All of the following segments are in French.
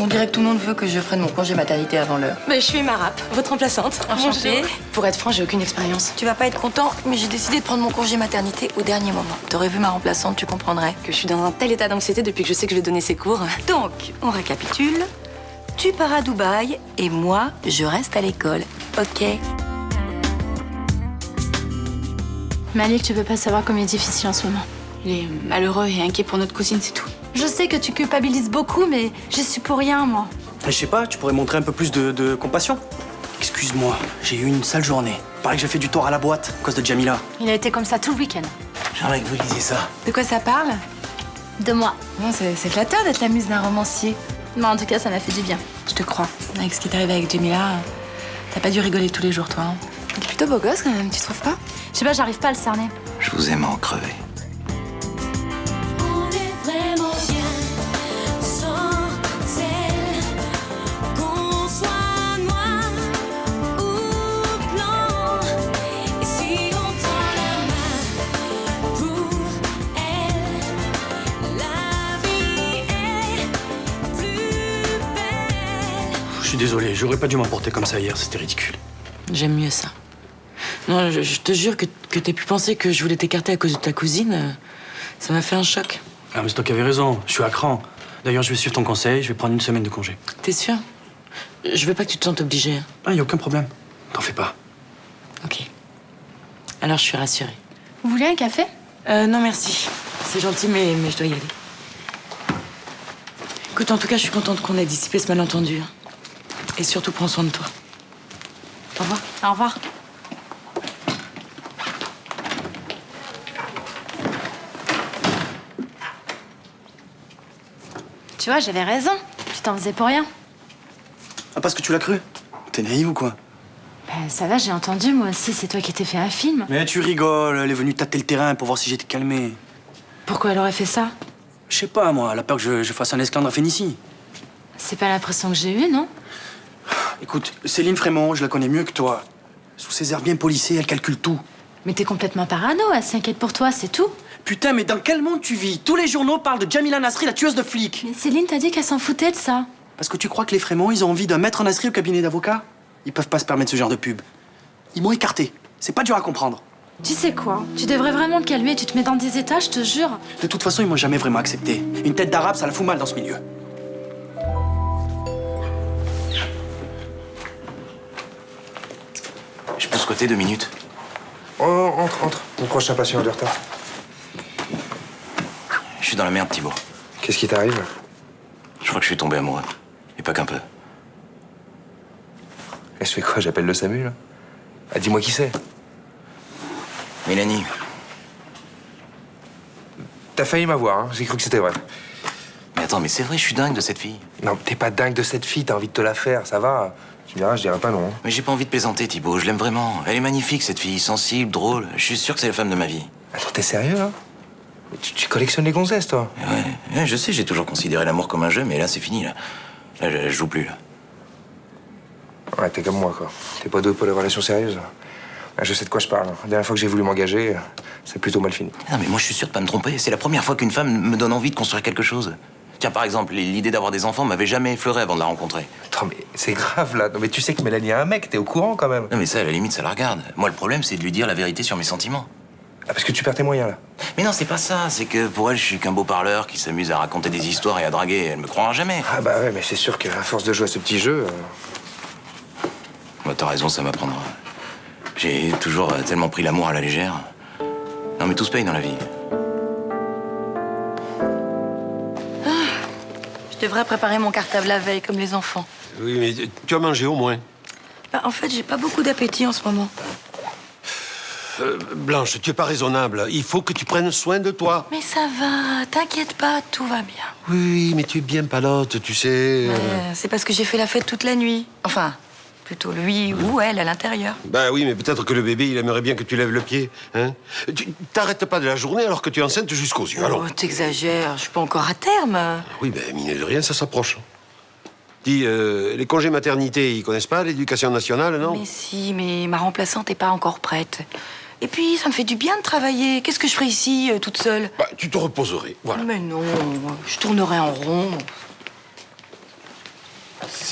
On dirait que tout le monde veut que je prenne mon congé maternité avant l'heure. Mais je suis Marap, votre remplaçante. Enchantée. Bonjour. Pour être franc, j'ai aucune expérience. Tu vas pas être content, mais j'ai décidé de prendre mon congé maternité au dernier moment. T'aurais vu ma remplaçante, tu comprendrais. Que je suis dans un tel état d'anxiété depuis que je sais que je vais donner ces cours. Donc, on récapitule. Tu pars à Dubaï et moi, je reste à l'école. Ok? Malik, tu peux pas savoir comme il est difficile en ce moment. Il est malheureux et inquiet pour notre cousine, c'est tout. Je sais que tu culpabilises beaucoup, mais j'y suis pour rien, moi. Je sais pas, tu pourrais montrer un peu plus de compassion. Excuse-moi, j'ai eu une sale journée. Pareil que j'ai fait du tort à la boîte à cause de Jamila. Il a été comme ça tout le week-end. J'aimerais que vous lisiez ça. De quoi ça parle? De moi. Bon, c'est flatteur d'être la muse d'un romancier. Mais en tout cas, ça m'a fait du bien. Je te crois. Avec ce qui t'est arrivé avec Jamila, t'as pas dû rigoler tous les jours, toi. Hein. Il est plutôt beau gosse, quand même, tu trouves pas? Je sais pas, j'arrive pas à le cerner. Je vous aime à en crever. On est vraiment bien sans elle. Qu'on soit noir ou blanc. Et si on tend la main pour elle, la vie est plus belle. Je suis désolé, j'aurais pas dû m'emporter comme ça hier, c'était ridicule. J'aime mieux ça. Non, je te jure que t'aies pu penser que je voulais t'écarter à cause de ta cousine. Ça m'a fait un choc. Ah, mais c'est toi qui avais raison, je suis à cran. D'ailleurs, je vais suivre ton conseil, je vais prendre une semaine de congé. T'es sûr? Je veux pas que tu te sentes obligée. Ah, y a aucun problème. T'en fais pas. Ok. Alors je suis rassurée. Vous voulez un café? Non, merci. C'est gentil, mais je dois y aller. Écoute, en tout cas, je suis contente qu'on ait dissipé ce malentendu. Et surtout, prends soin de toi. Au revoir. Au revoir. Tu vois, j'avais raison. Tu t'en faisais pour rien. Ah, parce que tu l'as cru? T'es naïve ou quoi? Ben, ça va, j'ai entendu, moi aussi. C'est toi qui t'es fait un film. Mais tu rigoles, elle est venue tâter le terrain pour voir si j'étais calmé. Pourquoi elle aurait fait ça? Je sais pas, moi, elle a peur que je fasse un esclandre à Fénicie. C'est pas l'impression que j'ai eue, non? Écoute, Céline Frémont, je la connais mieux que toi. Sous ses airs bien polissés, elle calcule tout. Mais t'es complètement parano, elle s'inquiète pour toi, c'est tout. Putain, mais dans quel monde tu vis? Tous les journaux parlent de Jamila Nasri, la tueuse de flics. Mais Céline t'a dit qu'elle s'en foutait de ça. Parce que tu crois que les Frémont, ils ont envie d'un maître Nasri au cabinet d'avocats? Ils peuvent pas se permettre ce genre de pub. Ils m'ont écarté. C'est pas dur à comprendre. Tu sais quoi? Tu devrais vraiment te calmer, tu te mets dans des états, je te jure. De toute façon, ils m'ont jamais vraiment accepté. Une tête d'arabe, ça la fout mal dans ce milieu. Je peux squatter 2 minutes? Oh, entre. Mon prochain patient est de retard. Je suis dans la merde, Thibaut. Qu'est-ce qui t'arrive? Je crois que je suis tombé amoureux. Et pas qu'un peu. Et je fais quoi? J'appelle le SAMU, là? Ah, dis-moi qui c'est. Mélanie. T'as failli m'avoir, hein? J'ai cru que c'était vrai. Mais attends, mais c'est vrai, je suis dingue de cette fille. Non, t'es pas dingue de cette fille, t'as envie de te la faire, ça va. Tu me diras, je dirais pas non. Mais j'ai pas envie de plaisanter, Thibaut. Je l'aime vraiment. Elle est magnifique, cette fille. Sensible, drôle. Je suis sûr que c'est la femme de ma vie. Attends, t'es sérieux, là? Tu collectionnes les gonzesses, toi? Ouais, je sais, j'ai toujours considéré l'amour comme un jeu, mais là, c'est fini, là. Là, je joue plus, là. Ouais, t'es comme moi, quoi. T'es pas doué pour les relations sérieuses. Ah, je sais de quoi je parle. La dernière fois que j'ai voulu m'engager, c'est plutôt mal fini. Non, mais moi, je suis sûr de pas me tromper. C'est la première fois qu'une femme me donne envie de construire quelque chose. Tiens, par exemple, l'idée d'avoir des enfants m'avait jamais effleuré avant de la rencontrer. Attends, mais c'est grave, là. Non, mais tu sais que Mélanie a un mec, t'es au courant, quand même. Non, mais ça, à la limite, ça la regarde. Moi, le problème, c'est de lui dire la vérité sur mes sentiments. Ah, parce que tu perds tes moyens, là. Mais non, c'est pas ça. C'est que pour elle, je suis qu'un beau parleur qui s'amuse à raconter des histoires et à draguer. Elle me croira jamais. Ah, bah ouais, mais c'est sûr qu'à force de jouer à ce petit jeu... Bah, t'as raison, ça m'apprendra. J'ai toujours tellement pris l'amour à la légère. Non, mais tout se paye dans la vie. Je devrais préparer mon cartable la veille, comme les enfants. Oui, mais tu as mangé au moins. Bah, en fait, j'ai pas beaucoup d'appétit en ce moment. Blanche, tu es pas raisonnable. Il faut que tu prennes soin de toi. Mais ça va, t'inquiète pas, tout va bien. Oui, mais tu es bien palote, tu sais. C'est parce que j'ai fait la fête toute la nuit. Enfin, plutôt lui ou elle à l'intérieur. Bah oui, mais peut-être que le bébé, il aimerait bien que tu lèves le pied. Hein? Tu t'arrêtes pas de la journée alors que tu es enceinte jusqu'aux yeux. Alors... Oh, t'exagères, je suis pas encore à terme. Oui, ben, mine de rien, ça s'approche. Dis, les congés maternité, ils connaissent pas l'éducation nationale, non? Mais si, mais ma remplaçante est pas encore prête. Et puis, ça me fait du bien de travailler. Qu'est-ce que je ferais ici, toute seule? Bah, tu te reposerais, voilà. Mais non, je tournerais en rond.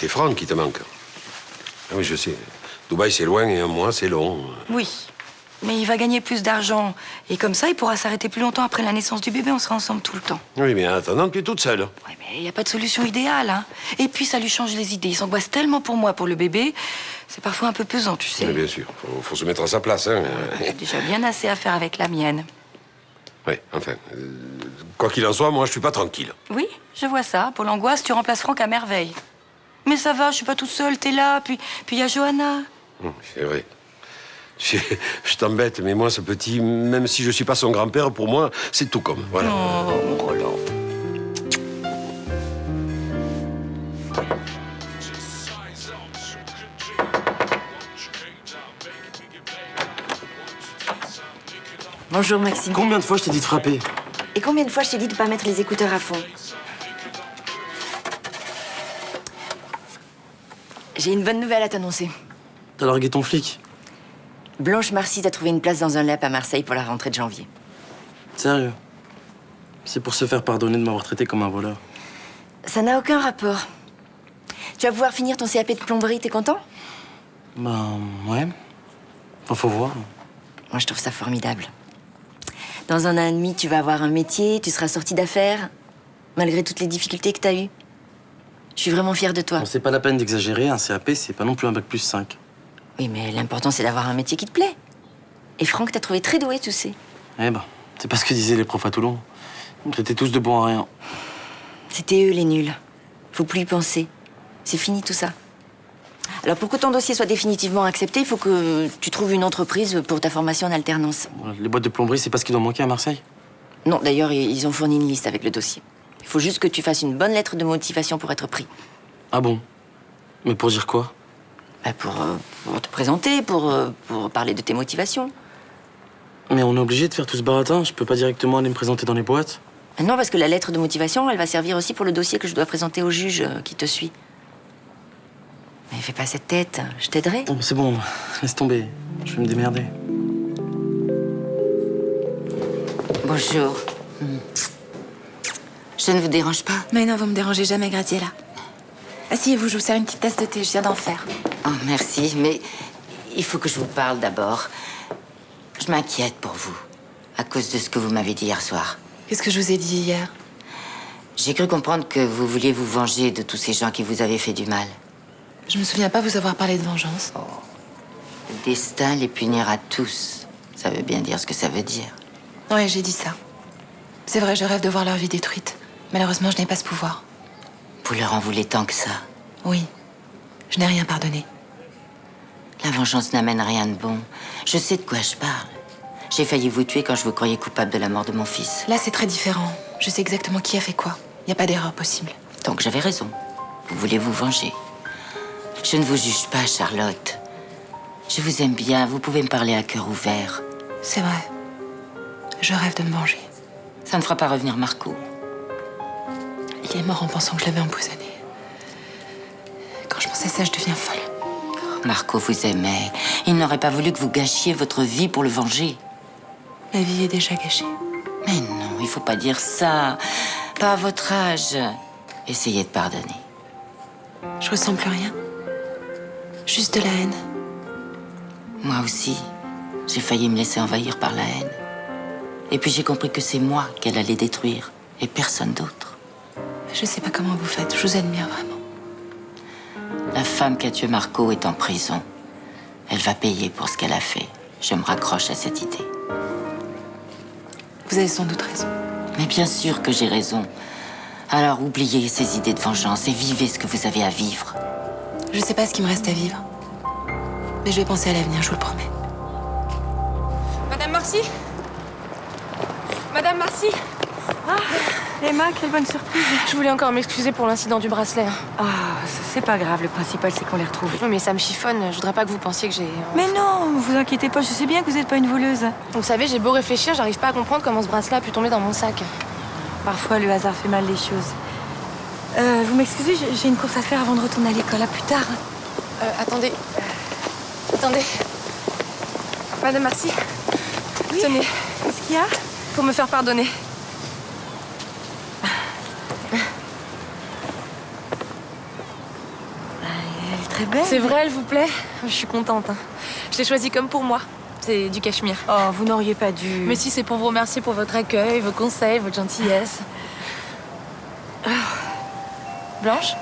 c'est Franck qui te manque. Ah oui, je sais. Dubaï, c'est loin et un mois, c'est long. Oui, mais il va gagner plus d'argent. Et comme ça, il pourra s'arrêter plus longtemps après la naissance du bébé. On sera ensemble tout le temps. Oui, mais en attendant, tu es toute seule. Ouais, mais il n'y a pas de solution idéale, hein. Et puis, ça lui change les idées. Il s'angoisse tellement pour moi, pour le bébé. C'est parfois un peu pesant, tu sais. Oui, bien sûr. Faut se mettre à sa place, hein. J'ai déjà bien assez à faire avec la mienne. Oui, enfin. Quoi qu'il en soit, moi, je suis pas tranquille. Oui, je vois ça. Pour l'angoisse, tu remplaces Franck à merveille. Mais ça va, je suis pas toute seule, t'es là. Puis il y a Johanna. C'est vrai. Je t'embête, mais moi, ce petit, même si je suis pas son grand-père, pour moi, c'est tout comme. Voilà. Oh, mon Roland. Bonjour Maxime. Combien de fois je t'ai dit de frapper? Et combien de fois je t'ai dit de pas mettre les écouteurs à fond? J'ai une bonne nouvelle à t'annoncer. T'as largué ton flic? Blanche Marcy t'a trouvé une place dans un lab à Marseille pour la rentrée de janvier. Sérieux? C'est pour se faire pardonner de m'avoir traité comme un voleur. Ça n'a aucun rapport. Tu vas pouvoir finir ton CAP de plomberie, t'es content? Ben, ouais. Enfin, faut voir. Moi, je trouve ça formidable. Dans un an et demi, tu vas avoir un métier, tu seras sorti d'affaires, malgré toutes les difficultés que t'as eues. Je suis vraiment fière de toi. Bon, c'est pas la peine d'exagérer, un CAP, c'est pas non plus un bac plus 5. Oui, mais l'important, c'est d'avoir un métier qui te plaît. Et Franck t'a trouvé très doué, tu sais. Eh ben, c'est pas ce que disaient les profs à Toulon. Ils étaient tous de bons à rien. C'était eux, les nuls. Faut plus y penser. C'est fini, tout ça. Alors, pour que ton dossier soit définitivement accepté, il faut que tu trouves une entreprise pour ta formation en alternance. Les boîtes de plomberie, c'est pas ce qui doit manquer à Marseille? Non, d'ailleurs, ils ont fourni une liste avec le dossier. Il faut juste que tu fasses une bonne lettre de motivation pour être pris. Ah bon? Mais pour dire quoi? Bah pour te présenter, pour parler de tes motivations. Mais on est obligé de faire tout ce baratin. Je peux pas directement aller me présenter dans les boîtes. Ah non, parce que la lettre de motivation, elle va servir aussi pour le dossier que je dois présenter au juge qui te suit. Mais fais pas cette tête, je t'aiderai. Oh, c'est bon, laisse tomber. Je vais me démerder. Bonjour. Je ne vous dérange pas? Mais non, vous me dérangez jamais, Graziella. Asseyez-vous, je vous sers une petite tasse de thé, je viens d'en faire. Oh, merci, mais il faut que je vous parle d'abord. Je m'inquiète pour vous, à cause de ce que vous m'avez dit hier soir. Qu'est-ce que je vous ai dit hier? J'ai cru comprendre que vous vouliez vous venger de tous ces gens qui vous avaient fait du mal. Je me souviens pas vous avoir parlé de vengeance. Le destin les punira tous. Ça veut bien dire ce que ça veut dire. Ouais, j'ai dit ça. C'est vrai, je rêve de voir leur vie détruite. Malheureusement, je n'ai pas ce pouvoir. Vous leur en voulez tant que ça? Oui, je n'ai rien pardonné. La vengeance n'amène rien de bon. Je sais de quoi je parle. J'ai failli vous tuer quand je vous croyais coupable de la mort de mon fils. Là, c'est très différent. Je sais exactement qui a fait quoi. Il n'y a pas d'erreur possible. Donc j'avais raison. Vous voulez vous venger. Je ne vous juge pas, Charlotte. Je vous aime bien. Vous pouvez me parler à cœur ouvert. C'est vrai. Je rêve de me venger. Ça ne fera pas revenir Marco. Il est mort en pensant que je l'avais empoisonné. Quand je pense à ça, je deviens folle. Marco vous aimait. Il n'aurait pas voulu que vous gâchiez votre vie pour le venger. Ma vie est déjà gâchée. Mais non, il faut pas dire ça. Pas à votre âge. Essayez de pardonner. Je ressens plus rien. Juste de la haine. Moi aussi, j'ai failli me laisser envahir par la haine. Et puis j'ai compris que c'est moi qu'elle allait détruire, et personne d'autre. Je sais pas comment vous faites, je vous admire vraiment. La femme qui a tué Marco est en prison. Elle va payer pour ce qu'elle a fait. Je me raccroche à cette idée. Vous avez sans doute raison. Mais bien sûr que j'ai raison. Alors oubliez ces idées de vengeance et vivez ce que vous avez à vivre. Je sais pas ce qui me reste à vivre. Mais je vais penser à l'avenir, je vous le promets. Madame Marcy? Madame Marcy? Ah, Emma, quelle bonne surprise. Je voulais encore m'excuser pour l'incident du bracelet. Ah, c'est pas grave, le principal c'est qu'on les retrouve. Oui, mais ça me chiffonne. Je voudrais pas que vous pensiez que j'ai... Mais non, vous inquiétez pas, je sais bien que vous êtes pas une voleuse. Vous savez, j'ai beau réfléchir, j'arrive pas à comprendre comment ce bracelet a pu tomber dans mon sac. Parfois, le hasard fait mal les choses. Vous m'excusez, j'ai une course à faire avant de retourner à l'école. À plus tard. Attendez. Attendez. Madame Marcy? Oui. Tenez. Qu'est-ce qu'il y a? Pour me faire pardonner. très belle. C'est vrai, elle vous plaît? Je suis contente. Hein. Je l'ai choisie comme pour moi. C'est du cachemire. Oh, vous n'auriez pas dû. Mais si, c'est pour vous remercier pour votre accueil, vos conseils, votre gentillesse. Ah. Blanche?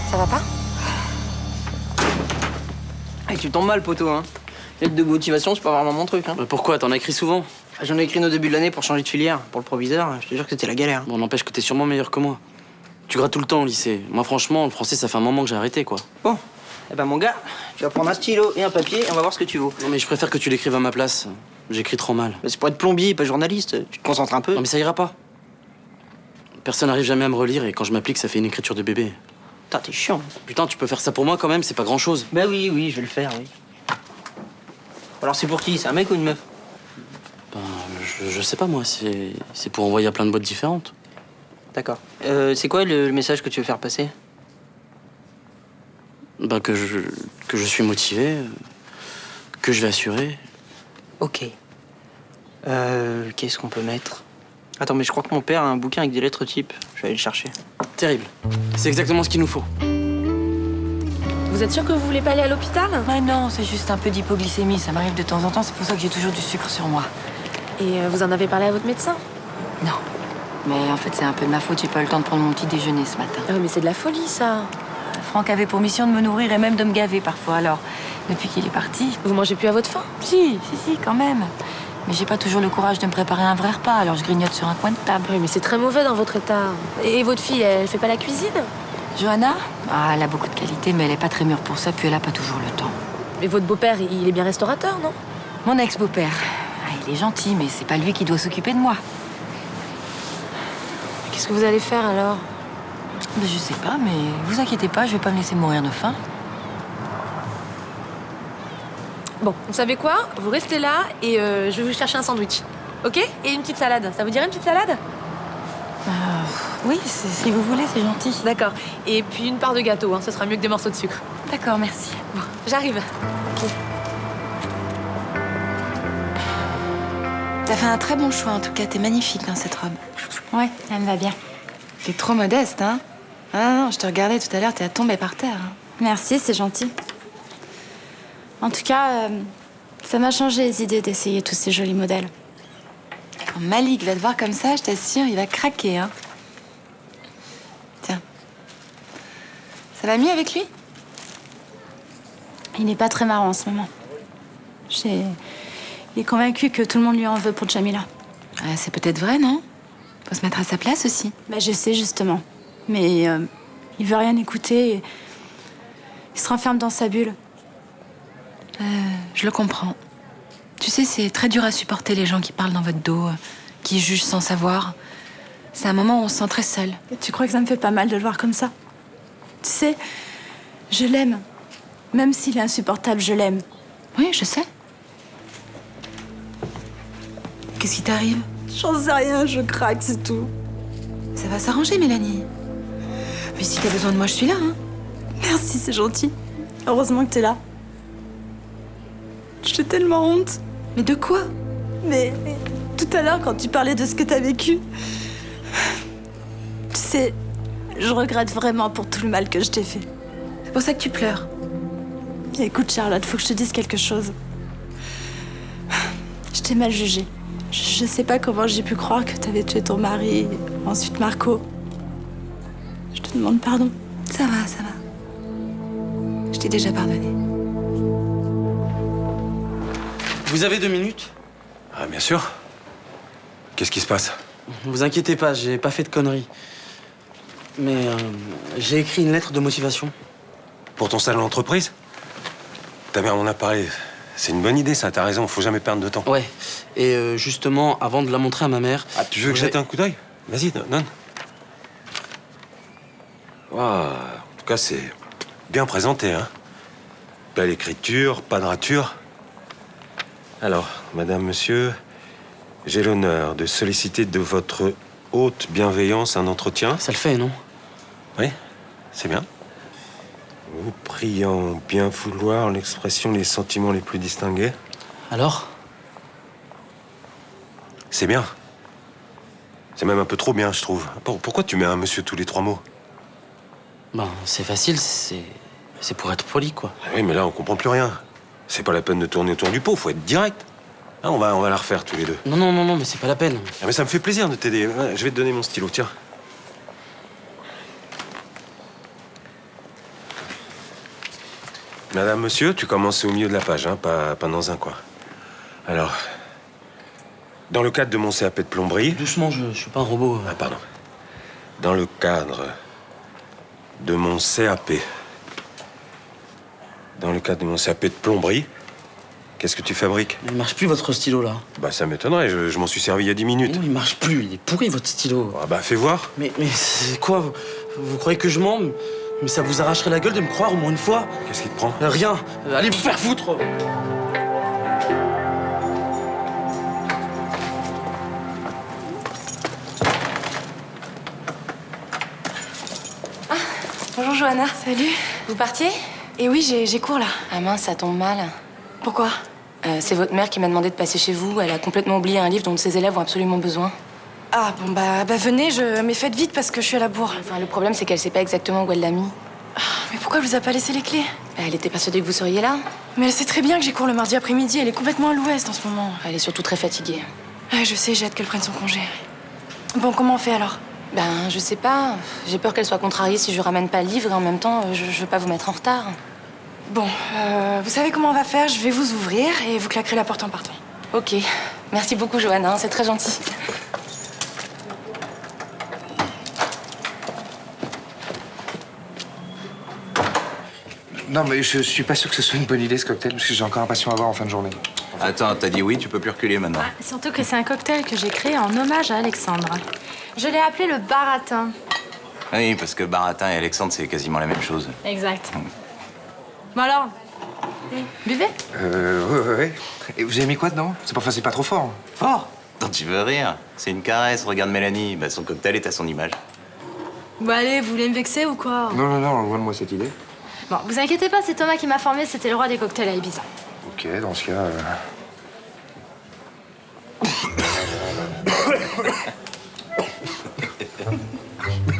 Ça va pas? Hey, tu tombes mal, poteau, hein. Lettre de motivation, c'est pas vraiment mon truc, hein. Bah pourquoi? T'en as écrit souvent? J'en ai écrit une au début de l'année pour changer de filière. Pour le proviseur, je te jure que c'était la galère. Bon, n'empêche que t'es sûrement meilleur que moi. Tu grattes tout le temps au lycée. Moi, franchement, le français, ça fait un moment que j'ai arrêté, quoi. Bon, eh ben mon gars, tu vas prendre un stylo et un papier et on va voir ce que tu vaux. Non, mais je préfère que tu l'écrives à ma place. J'écris trop mal. Bah, c'est pour être plombier, pas journaliste. Tu te concentres un peu. Non, mais ça ira pas. Personne n'arrive jamais à me relire et quand je m'applique, ça fait une écriture de bébé. Putain, t'es chiant. Putain, tu peux faire ça pour moi quand même, c'est pas grand chose. Bah oui, oui, je vais le faire, oui. Alors c'est pour qui? C'est un mec ou une meuf? Ben, je sais pas moi, c'est pour envoyer à plein de boîtes différentes. D'accord. C'est quoi le message que tu veux faire passer? Bah que je suis motivé, que je vais assurer. Ok. Qu'est-ce qu'on peut mettre? Attends, mais je crois que mon père a un bouquin avec des lettres types. Je vais aller le chercher. Terrible. C'est exactement ce qu'il nous faut. Vous êtes sûr que vous voulez pas aller à l'hôpital? Ouais, non, c'est juste un peu d'hypoglycémie. Ça m'arrive de temps en temps, c'est pour ça que j'ai toujours du sucre sur moi. Et vous en avez parlé à votre médecin? Non. Mais en fait, c'est un peu de ma faute. J'ai pas eu le temps de prendre mon petit déjeuner ce matin. Ah oui, mais c'est de la folie, ça. Franck avait pour mission de me nourrir et même de me gaver parfois. Alors, depuis qu'il est parti... Vous mangez plus à votre faim? Si, quand même. Mais j'ai pas toujours le courage de me préparer un vrai repas, alors je grignote sur un coin de table. Oui, mais c'est très mauvais dans votre état. Et votre fille, elle fait pas la cuisine? Johanna? Ah, elle a beaucoup de qualités, mais elle est pas très mûre pour ça, puis elle a pas toujours le temps. Mais votre beau-père, il est bien restaurateur, non? Mon ex-beau-père. Ah, il est gentil, mais c'est pas lui qui doit s'occuper de moi. Qu'est-ce que vous allez faire, alors? Je sais pas, mais vous inquiétez pas, je vais pas me laisser mourir de faim. Bon, vous savez quoi? Vous restez là et je vais vous chercher un sandwich. Ok? Et une petite salade. Ça vous dirait une petite salade? Oui, si vous voulez, c'est gentil. D'accord. Et puis une part de gâteau, hein, ce sera mieux que des morceaux de sucre. D'accord, merci. Bon, j'arrive. Ok. T'as fait un très bon choix, en tout cas. T'es magnifique dans cette robe. Ouais, elle me va bien. T'es trop modeste, hein? Ah non, je te regardais tout à l'heure, t'es à tomber par terre. Hein. Merci, c'est gentil. En tout cas, ça m'a changé les idées d'essayer tous ces jolis modèles. Quand Malik va te voir comme ça, je t'assure, il va craquer, hein. Tiens. Ça va mieux avec lui? Il n'est pas très marrant en ce moment. Il est convaincu que tout le monde lui en veut pour Jamila. Ah, c'est peut-être vrai, non? Faut se mettre à sa place aussi. Bah, je sais, justement. Mais il veut rien écouter. Il se renferme dans sa bulle. Je le comprends. Tu sais, c'est très dur à supporter les gens qui parlent dans votre dos, qui jugent sans savoir. C'est un moment où on se sent très seul. Et tu crois que ça me fait pas mal de le voir comme ça? Tu sais, je l'aime. Même s'il est insupportable, je l'aime. Oui, je sais. Qu'est-ce qui t'arrive? J'en sais rien, je craque, c'est tout. Ça va s'arranger, Mélanie. Mais si t'as besoin de moi, je suis là, hein. Merci, c'est gentil. Heureusement que t'es là. J'ai tellement honte. Mais de quoi? Mais tout à l'heure, quand tu parlais de ce que t'as vécu... Tu sais, je regrette vraiment pour tout le mal que je t'ai fait. C'est pour ça que tu pleures. Écoute, Charlotte, faut que je te dise quelque chose. Je t'ai mal jugée. Je sais pas comment j'ai pu croire que t'avais tué ton mari, ensuite Marco. Je te demande pardon. Ça va, ça va. Je t'ai déjà pardonné. Vous avez 2 minutes? Ah, bien sûr. Qu'est-ce qui se passe? Vous inquiétez pas, j'ai pas fait de conneries. Mais j'ai écrit une lettre de motivation. Pour ton salon d'entreprise? Ta mère m'en a parlé. C'est une bonne idée, ça, t'as raison, faut jamais perdre de temps. Ouais. Et justement, avant de la montrer à ma mère... Ah, tu veux que jette un coup d'œil? Vas-y, donne. Ah, en tout cas, c'est bien présenté, hein. Belle écriture, pas de rature. Alors, madame, monsieur, j'ai l'honneur de solliciter de votre haute bienveillance un entretien. Ça le fait, non? Oui, c'est bien. Vous priant bien vouloir l'expression des sentiments les plus distingués. Alors? C'est bien. C'est même un peu trop bien, je trouve. Pourquoi tu mets un monsieur tous les 3 mots? Ben, c'est facile, c'est C'est pour être poli, quoi. Oui, mais là, on comprend plus rien. C'est pas la peine de tourner autour du pot, faut être direct. Ah, on va la refaire tous les deux. Non, mais c'est pas la peine. Ah, mais ça me fait plaisir de t'aider. Je vais te donner mon stylo, tiens. Madame, monsieur, tu commences au milieu de la page, hein, pas dans un coin. Alors, dans le cadre de mon CAP de plomberie... Doucement, je suis pas un robot. Ah, pardon. Dans le cadre de mon CAP... Dans le cadre de mon CAP de plomberie, qu'est-ce que tu fabriques? Il marche plus, votre stylo, là. Bah, ça m'étonnerait, je m'en suis servi il y a 10 minutes. Non, il marche plus, il est pourri, votre stylo. Ah bah, fais voir. Mais c'est quoi vous croyez que je mens? Mais ça vous arracherait la gueule de me croire au moins une fois. Qu'est-ce qui te prend? Rien. Allez vous faire foutre. Bonjour Johanna. Salut. Vous partiez? Et oui, j'ai cours là. Ah mince, ça tombe mal. Pourquoi? C'est votre mère qui m'a demandé de passer chez vous. Elle a complètement oublié un livre dont ses élèves ont absolument besoin. Ah bon, bah venez, mais faites vite parce que je suis à la bourre. Enfin, le problème, c'est qu'elle sait pas exactement où elle l'a mis. Mais pourquoi elle vous a pas laissé les clés? Elle était persuadée que vous seriez là. Mais elle sait très bien que j'ai cours le mardi après-midi, elle est complètement à l'ouest en ce moment. Elle est surtout très fatiguée. Ah, je sais, j'ai hâte qu'elle prenne son congé. Bon, comment on fait alors? Ben, je sais pas. J'ai peur qu'elle soit contrariée si je ramène pas le livre et en même temps, je veux pas vous mettre en retard. Bon, vous savez comment on va faire? Je vais vous ouvrir et vous claquerez la porte en partant. Ok. Merci beaucoup, Johanna. C'est très gentil. Non, mais je suis pas sûr que ce soit une bonne idée, ce cocktail, parce que j'ai encore un patient à voir en fin de journée. Attends, t'as dit oui, tu peux plus reculer maintenant. Surtout que c'est un cocktail que j'ai créé en hommage à Alexandre. Je l'ai appelé le baratin. Oui, parce que Baratin et Alexandre, c'est quasiment la même chose. Exact. Bon alors, buvez. Ouais. Et vous avez mis quoi dedans? C'est pas trop fort. Fort? Attends, tu veux rire? C'est une caresse, regarde Mélanie. Bah, son cocktail est à son image. Bon allez, vous voulez me vexer ou quoi? Non, loin de moi cette idée. Bon, vous inquiétez pas, c'est Thomas qui m'a formé, c'était le roi des cocktails à Ibiza. Ok, dans ce cas...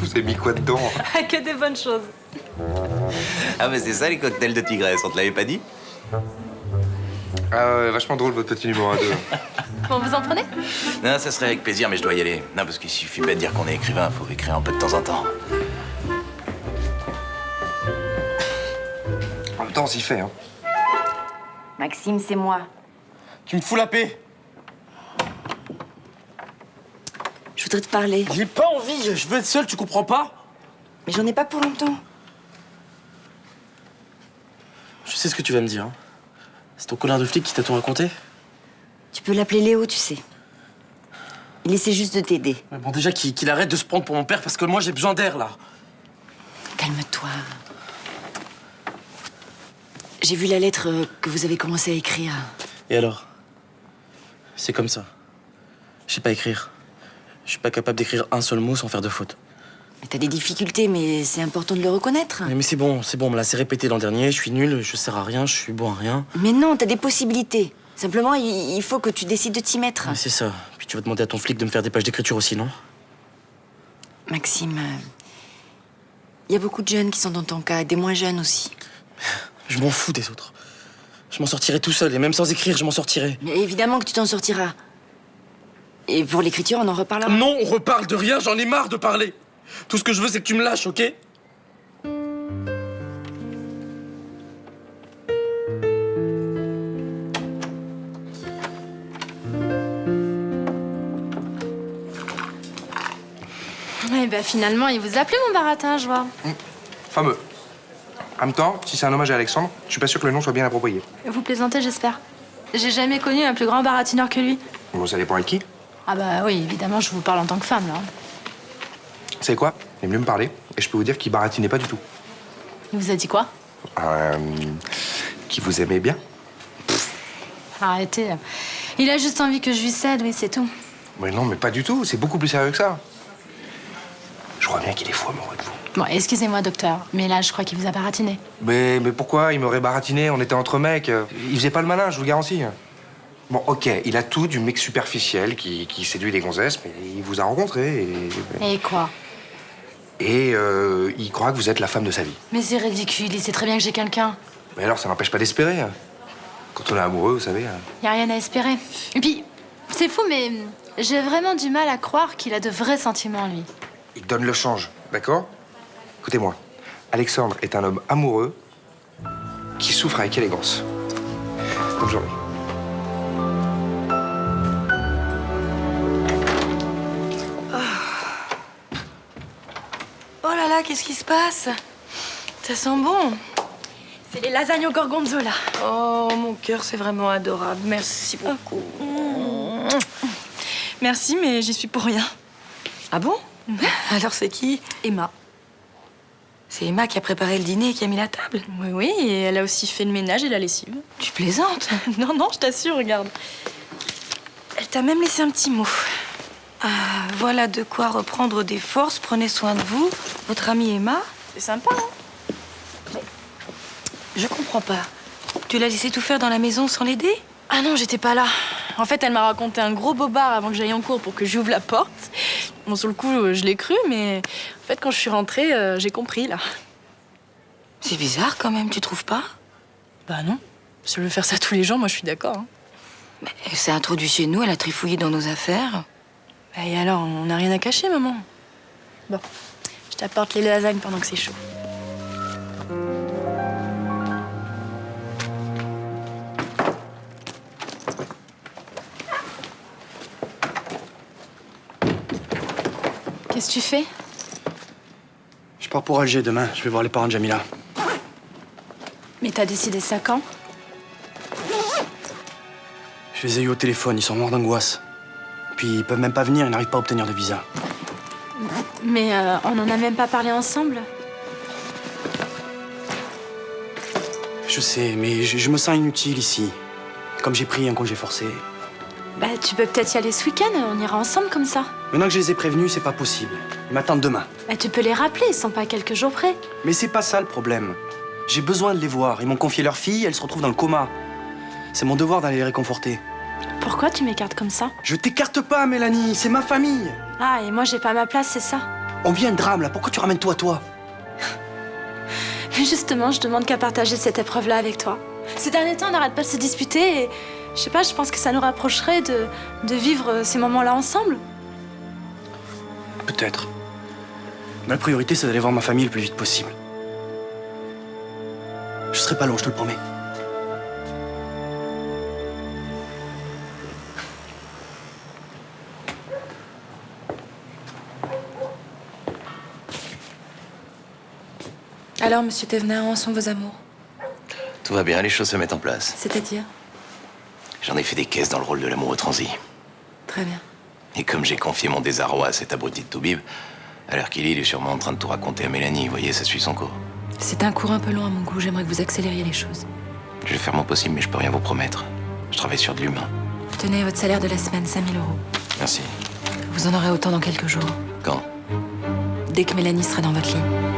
Vous avez mis quoi dedans? Que des bonnes choses. Ah, mais c'est ça les cocktails de tigresse, on te l'avait pas dit? Ah ouais, vachement drôle votre petit numéro à deux. Bon, vous en prenez? Non, ça serait avec plaisir, mais je dois y aller. Non, parce qu'il suffit pas de dire qu'on est écrivain, faut écrire un peu de temps en temps. En même temps, on s'y fait, hein. Maxime, c'est moi. Tu me fous la paix. Je voudrais te parler. J'ai pas envie, je veux être seul, tu comprends pas? Mais j'en ai pas pour longtemps. Je sais ce que tu vas me dire. Hein. C'est ton connard de flic qui t'a tout raconté? Tu peux l'appeler Léo, tu sais. Il essaie juste de t'aider. Mais bon, déjà qu'il arrête de se prendre pour mon père parce que moi j'ai besoin d'air là. Calme-toi. J'ai vu la lettre que vous avez commencé à écrire. Et alors? C'est comme ça. Je sais pas écrire. Je suis pas capable d'écrire un seul mot sans faire de faute. Mais t'as des difficultés, mais c'est important de le reconnaître. Mais c'est bon, on me l'a assez répété l'an dernier. Je suis nul, je sers à rien, je suis bon à rien. Mais non, t'as des possibilités. Simplement, il faut que tu décides de t'y mettre. Mais c'est ça. Puis tu vas demander à ton flic de me faire des pages d'écriture aussi, non? Maxime, il y a beaucoup de jeunes qui sont dans ton cas, des moins jeunes aussi. Je m'en fous des autres. Je m'en sortirai tout seul, et même sans écrire, je m'en sortirai. Mais évidemment que tu t'en sortiras. Et pour l'écriture, on en reparlera. Non, on reparle de rien, j'en ai marre de parler. Tout ce que je veux, c'est que tu me lâches, ok? Eh ben finalement, il vous a plu mon baratin, je vois. Fameux. En même temps, si c'est un hommage à Alexandre, je suis pas sûr que le nom soit bien approprié. Vous plaisantez, j'espère. J'ai jamais connu un plus grand baratineur que lui. Bon, ça dépend avec qui. Ah bah oui, évidemment, je vous parle en tant que femme, là. Vous savez quoi? Il est venu me parler, et je peux vous dire qu'il baratinait pas du tout. Il vous a dit quoi? Qu'il vous aimait bien. Arrêtez. Il a juste envie que je lui cède, oui, c'est tout. Mais non, mais pas du tout. C'est beaucoup plus sérieux que ça. Je crois bien qu'il est fou amoureux de vous. Bon, excusez-moi, docteur, mais là, je crois qu'il vous a baratiné. Mais pourquoi? Il m'aurait baratiné, on était entre mecs. Il faisait pas le malin, je vous le garantis. Bon, ok, il a tout du mec superficiel qui séduit les gonzesses, mais il vous a rencontré et... Et quoi? Et il croit que vous êtes la femme de sa vie. Mais c'est ridicule, il sait très bien que j'ai quelqu'un. Mais alors, ça n'empêche pas d'espérer. Hein. Quand on est amoureux, vous savez. Y a rien à espérer. Et puis, c'est fou, mais j'ai vraiment du mal à croire qu'il a de vrais sentiments, lui. Il donne le change, d'accord? Écoutez-moi, Alexandre est un homme amoureux qui souffre avec élégance. Bonne journée. Oh là là, qu'est-ce qui se passe? Ça sent bon. C'est les lasagnes au gorgonzola. Oh, mon cœur, c'est vraiment adorable. Merci beaucoup. Merci, mais j'y suis pour rien. Ah bon? Alors c'est qui? Emma. C'est Emma qui a préparé le dîner et qui a mis la table? Oui, oui, et elle a aussi fait le ménage et la lessive. Tu plaisantes? Non, non, je t'assure, regarde. Elle t'a même laissé un petit mot. Ah, voilà de quoi reprendre des forces. Prenez soin de vous. Votre amie Emma. C'est sympa, hein? Je comprends pas. Tu l'as laissé tout faire dans la maison sans l'aider? Ah non, j'étais pas là. En fait, elle m'a raconté un gros bobard avant que j'aille en cours pour que j'ouvre la porte. Bon, sur le coup, je l'ai cru, mais en fait, quand je suis rentrée, j'ai compris, là. C'est bizarre quand même, tu trouves pas? Bah non. Si elle veut faire ça tous les jours, moi, je suis d'accord. Hein. Mais elle s'est introduite chez nous, elle a trifouillé dans nos affaires. Et alors, on n'a rien à cacher, maman. Bon, je t'apporte les lasagnes pendant que c'est chaud. Qu'est-ce que tu fais? Je pars pour Alger demain. Je vais voir les parents de Jamila. Mais t'as décidé ça quand? Je les ai eu au téléphone, ils sont morts d'angoisse. Puis ils peuvent même pas venir, ils n'arrivent pas à obtenir de visa. Mais on en a même pas parlé ensemble. Je sais, mais je me sens inutile ici. Comme j'ai pris un congé forcé. Bah, tu peux peut-être y aller ce week-end, on ira ensemble comme ça. Maintenant que je les ai prévenus, c'est pas possible. Ils m'attendent demain. Bah, tu peux les rappeler, ils sont pas quelques jours près. Mais c'est pas ça le problème. J'ai besoin de les voir. Ils m'ont confié leur fille, elle se retrouve dans le coma. C'est mon devoir d'aller les réconforter. Pourquoi tu m'écartes comme ça? Je t'écarte pas, Mélanie, c'est ma famille. Ah, et moi j'ai pas ma place, c'est ça? On vit un drame là, pourquoi tu ramènes toi? Mais justement, je demande qu'à partager cette épreuve-là avec toi. Ces derniers temps, on n'arrête pas de se disputer et je sais pas, je pense que ça nous rapprocherait de vivre ces moments-là ensemble. Peut-être. Ma priorité, c'est d'aller voir ma famille le plus vite possible. Je serai pas long, je te le promets. Alors, monsieur Thévenin, où en sont vos amours? Tout va bien, les choses se mettent en place. C'est-à-dire? J'en ai fait des caisses dans le rôle de l'amoureux transi. Très bien. Et comme j'ai confié mon désarroi à cet abruti de Toubib, à l'heure qu'il est, il est sûrement en train de tout raconter à Mélanie. Vous voyez, ça suit son cours. C'est un cours un peu long à mon goût. J'aimerais que vous accélériez les choses. Je vais faire mon possible, mais je peux rien vous promettre. Je travaille sur de l'humain. Tenez votre salaire de la semaine, 5 000 €. Merci. Vous en aurez autant dans quelques jours. Quand? Dès que Mélanie sera dans votre lit.